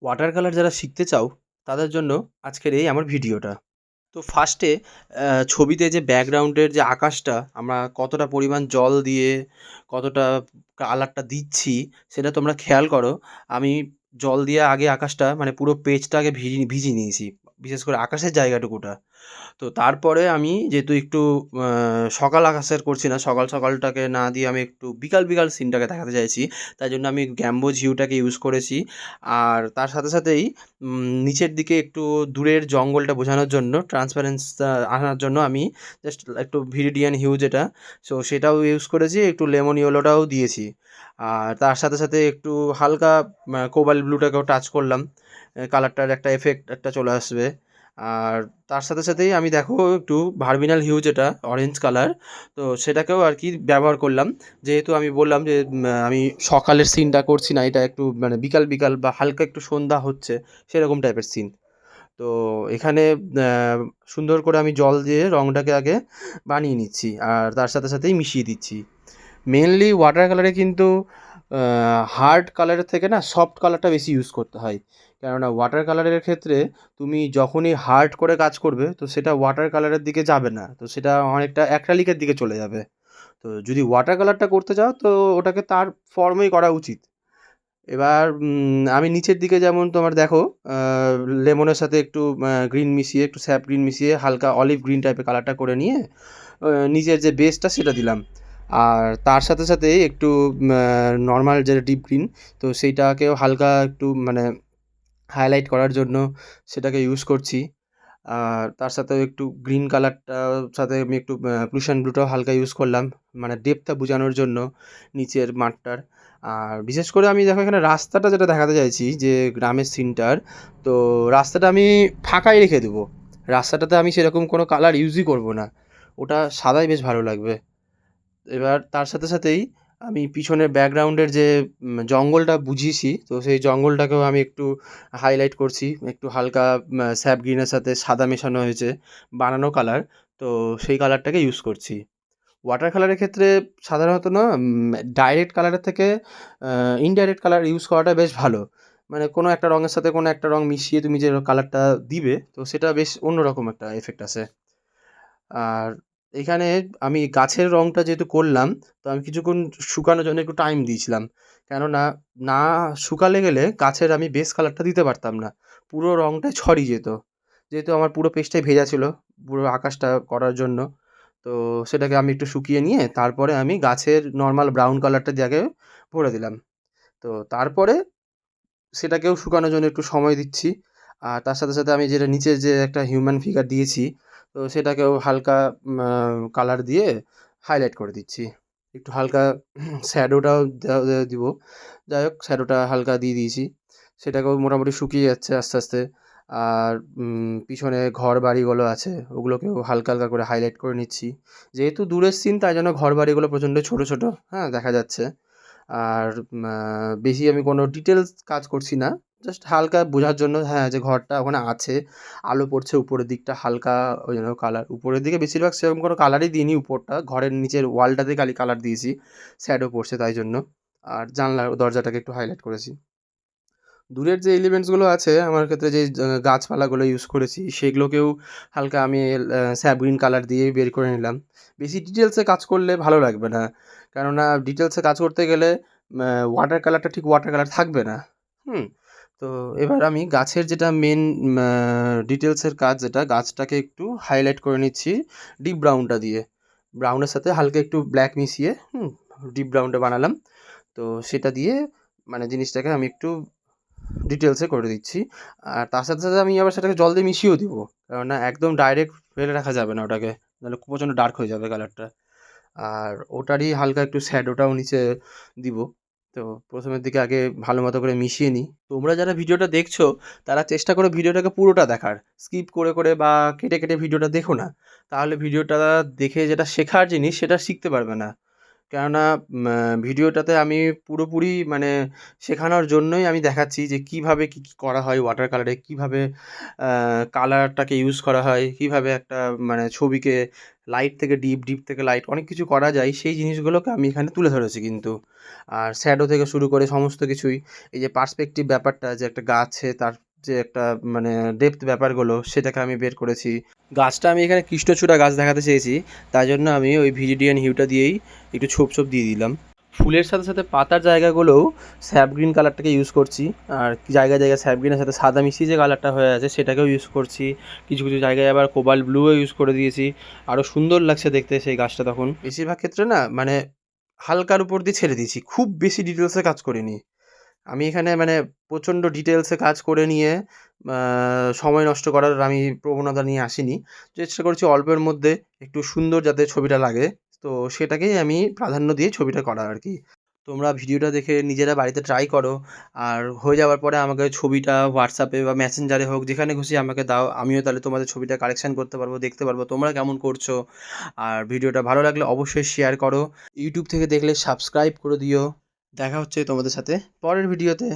Water colour যারা শিখতে চাও তাদের জন্য আজকের এই আমার ভিডিওটা। তো ফার্স্টে ছবিতে যে ব্যাকগ্রাউন্ডের যে আকাশটা আমরা কতটা পরিমাণ জল দিয়ে কতটা কালারটা দিচ্ছি সেটা তোমরা খেয়াল করো। আমি জল দিয়ে আগে আকাশটা মানে পুরো পেজটা আগে ভিজিয়ে নিয়েছি, বিশেষ করে আকাশের জায়গাটুকুটা। তো তারপরে আমি যেহেতু একটু সকাল আকাশের করছি না, সকাল সকালটাকে না দিয়ে আমি একটু বিকাল বিকাল সিনটাকে দেখাতে চাইছি, তাই জন্য আমি গ্যাম্বোজ হিউটাকে ইউজ করেছি। আর তার সাথে সাথেই নিচের দিকে একটু দূরের জঙ্গলটা বোঝানোর জন্য ট্রান্সপারেন্সটা আনার জন্য আমি জাস্ট একটু ভিরিডিয়ান হিউ যেটা, সো সেটাও ইউজ করেছি, একটু লেমন ইয়েলোটাও দিয়েছি। আর তার সাথে সাথে একটু হালকা কোবাল্ট ব্লুটাকেও টাচ করলাম, কালারটার একটা এফেক্ট একটা চলে আসবে। আর তার সাথে সাথেই আমি দেখো একটু ভার্মিনাল হিউ যেটা অরেঞ্জ কালার, তো সেটাকেও আর কি ব্যবহার করলাম। যেহেতু আমি বললাম যে আমি সকালের সিনটা করছি না, এটা একটু মানে বিকাল বিকাল বা হালকা একটু সন্ধ্যা হচ্ছে সেরকম টাইপের সিন। তো এখানে সুন্দর করে আমি জল দিয়ে রঙটাকে আগে বানিয়ে নিচ্ছি আর তার সাথে সাথেই মিশিয়ে দিচ্ছি। মেনলি ওয়াটার কালারে কিন্তু হার্ড কালারের থেকে না সফট কালারটা বেশি ইউজ করতে হয়। কেননা ওয়াটার কালারের ক্ষেত্রে তুমি যখনই হার্ড করে কাজ করবে তো সেটা ওয়াটার কালারের দিকে যাবে না, তো সেটা অনেকটা অ্যাক্রালিকের দিকে চলে যাবে। তো যদি ওয়াটার কালারটা করতে চাও তো ওটাকে তার ফর্মেই করা উচিত। এবার আমি নিচের দিকে যেমন তোমার দেখো লেমনের সাথে একটু গ্রিন মিশিয়ে, একটু স্যাপ গ্রিন মিশিয়ে হালকা অলিভ গ্রিন টাইপের কালারটা করে নিয়ে নিচের যে বেসটা সেটা দিলাম। আর তার সাথে সাথে একটু নর্মাল যেটা ডিপ গ্রিন, তো সেইটাকেও হালকা একটু মানে হাইলাইট করার জন্য সেটাকে ইউজ করছি। আর তার সাথেও একটু গ্রিন কালারটার সাথে আমি একটু প্রুশিয়ান ব্লুটাও হালকা ইউজ করলাম, মানে ডেপথটা বোঝানোর জন্য নিচের মাঠটার। আর বিশেষ করে আমি দেখো এখানে রাস্তাটা যেটা দেখাতে চাইছি যে গ্রামের সিনটার, তো রাস্তাটা আমি ফাঁকাই রেখে দেবো। রাস্তাটাতে আমি সেরকম কোনো কালার ইউজই করব না, ওটা সাদাই বেশ ভালো লাগবে। এবার তার সাথে সাথেই আমি পিছনের ব্যাকগ্রাউন্ডের যে জঙ্গলটা বুঝিয়েছি, তো সেই জঙ্গলটাকেও আমি একটু হাইলাইট করছি, একটু হালকা স্যাপ গ্রিনের সাথে সাদা মেশানো হয়েছে বানানো কালার, তো সেই কালারটাকে ইউজ করছি। ওয়াটার কালারের ক্ষেত্রে সাধারণত না ডাইরেক্ট কালারের থেকে ইনডাইরেক্ট কালার ইউজ করাটা বেশ ভালো। মানে কোনো একটা রঙের সাথে কোনো একটা রঙ মিশিয়ে তুমি যে কালারটা দিবে তো সেটা বেশ অন্যরকম একটা এফেক্ট আসে। আর এখানে আমি গাছের রঙটা যেহেতু করলাম, তো আমি কিছুক্ষণ শুকানোর জন্য একটু টাইম দিয়েছিলাম। কেননা না শুকালে গেলে গাছের আমি বেস কালারটা দিতে পারতাম না, পুরো রঙটাই ছড়িয়ে যেত। যেহেতু আমার পুরো পেজটাই ভেজা ছিল পুরো আকাশটা করার জন্য, তো সেটাকে আমি একটু শুকিয়ে নিয়ে তারপরে আমি গাছের নর্মাল ব্রাউন কালারটা দিয়ে আগে ভরে দিলাম। তো তারপরে সেটাকেও শুকানোর জন্য একটু সময় দিচ্ছি। আর তার সাথে সাথে আমি যেটা নিচে যে একটা হিউম্যান ফিগার দিয়েছি, তো সেটাকেও হালকা কালার দিয়ে হাইলাইট করে দিচ্ছি। একটু হালকা শ্যাডোটাও দিব। যাই হোক, শ্যাডোটা হালকা দিয়ে দিয়েছি। সেটাকেও মোটামুটি শুকিয়ে যাচ্ছে আস্তে আস্তে। আর পিছনে ঘর বাড়িগুলো আছে ওগুলোকেও হালকা হালকা করে হাইলাইট করে নিচ্ছি। যেহেতু দূরের সিন তাই জন্য ঘর বাড়িগুলো প্রচণ্ড ছোটো ছোটো হ্যাঁ দেখা যাচ্ছে। আর বেশি আমি কোনো ডিটেলস কাজ করছি না। জাস্ট হালকা বোঝার জন্য, হ্যাঁ, যে ঘরটা ওখানে আছে। আলো পড়ছে উপরের দিকটা হালকা, ওই জন্য কালার উপরের দিকে বেশিরভাগ সেরকম কোনো কালারই দিইনি উপরটা। ঘরের নিচের ওয়ালটাতে খালি কালার দিয়েছি। শ্যাডো পড়ছে তাই জন্য। আর জানলা দরজাটাকে একটু হাইলাইট করেছি। দূরের যে এলিমেন্টসগুলো আছে আমার ক্ষেত্রে যে গাছপালাগুলো ইউজ করেছি সেগুলোকেও হালকা আমি স্যাপ গ্রিন কালার দিয়েই বের করে নিলাম। বেশি ডিটেলসে কাজ করলে ভালো লাগবে না, কেননা ডিটেলসে কাজ করতে গেলে ওয়াটার কালারটা ঠিক ওয়াটার কালার থাকবে না। হুম। তো এবার আমি গাছের যেটা মেন ডিটেলসের কাজ, যেটা গাছটাকে একটু হাইলাইট করে নিচ্ছি ডিপ ব্রাউনটা দিয়ে। ব্রাউনের সাথে হালকা একটু ব্ল্যাক মিশিয়ে ডিপ ব্রাউনটা বানালাম। তো সেটা দিয়ে মানে জিনিসটাকে আমি একটু ডিটেলসে করে দিচ্ছি। আর তার সাথে সাথে আমি আবার সেটাকে জল দিয়ে মিশিয়েও দিব, কেননা একদম ডাইরেক্ট ফেলে রাখা যাবে না ওটাকে, নাহলে প্রচণ্ড ডার্ক হয়ে যাবে কালারটা। আর ওটারই হালকা একটু শ্যাডোটাও নিচে দিব। তো প্রথমের দিকে আগে ভালো মতো করে মিশিয়ে নিই। তোমরা যারা ভিডিওটা দেখছো তারা চেষ্টা করো ভিডিওটাকে পুরোটা দেখার, স্কিপ করে করে বা কেটে কেটে ভিডিওটা দেখো না, তাহলে ভিডিওটা দেখে যেটা শেখার জিনিস সেটা শিখতে পারবে না। কেননা ভিডিওটাতে আমি পুরোপুরি মানে শেখানোর জন্যই আমি দেখাচ্ছি যে কীভাবে কী কী করা হয় ওয়াটার কালারে, কীভাবে কালারটাকে ইউজ করা হয়, কীভাবে একটা মানে ছবিকে লাইট থেকে ডিপ, ডিপ থেকে লাইট অনেক কিছু করা যায়, সেই জিনিসগুলোকে আমি এখানে তুলে ধরেছি কিন্তু। আর শ্যাডো থেকে শুরু করে সমস্ত কিছুই, এই যে পার্সপেক্টিভ ব্যাপারটা যে একটা গাছে তার যে একটা মানে ডেপথ ব্যাপারগুলো সেটাকে আমি বের করেছি। গাছটা আমি এখানে কৃষ্ণচূড়া গাছ দেখাতে চেয়েছি, তাই জন্য আমি ওই ভিজিডিয়ান হিউটা দিয়েই একটু ছোপ ছোপ দিয়ে দিলাম। ফুলের সাথে সাথে পাতার জায়গাগুলোও স্যাপ গ্রিন কালারটাকে ইউজ করছি, আর জায়গায় জায়গায় স্যাপ গ্রিনের সাথে সাদা মিশিয়ে যে কালারটা হয়ে আছে সেটাকেও ইউজ করছি। কিছু কিছু জায়গায় আবার কোবাল্ট ব্লুও ইউজ করে দিয়েছি, আরও সুন্দর লাগছে দেখতে সেই গাছটা তখন। বেশিরভাগ ক্ষেত্রে না মানে হালকার উপর দিয়ে ছেড়ে দিয়েছি, খুব বেশি ডিটেলসে কাজ করিনি আমি এখানে, মানে প্রচণ্ড ডিটেলসে কাজ করে নিয়ে সময় নষ্ট করার আমি প্রবণতা নিয়ে আসিনি। চেষ্টা করেছি অল্পের মধ্যে একটু সুন্দর যাতে ছবিটা লাগে, তো সেটাকেই আমি প্রাধান্য দিয়ে ছবিটা করা আর কি। তোমরা ভিডিওটা দেখে নিজেরা বাড়িতে ট্রাই করো, আর হয়ে যাওয়ার পরে আমাকে ছবিটা হোয়াটসঅ্যাপে বা মেসেঞ্জারে হোক যেখানে খুশি আমাকে দাও, আমিও তাহলে তোমাদের ছবিটা কালেকশান করতে পারবো, দেখতে পারবো তোমরা কেমন করছো। আর ভিডিওটা ভালো লাগলে অবশ্যই শেয়ার করো, ইউটিউব থেকে দেখলে সাবস্ক্রাইব করে দিও। দেখা হচ্ছে তোমাদের সাথে পরের ভিডিওতে।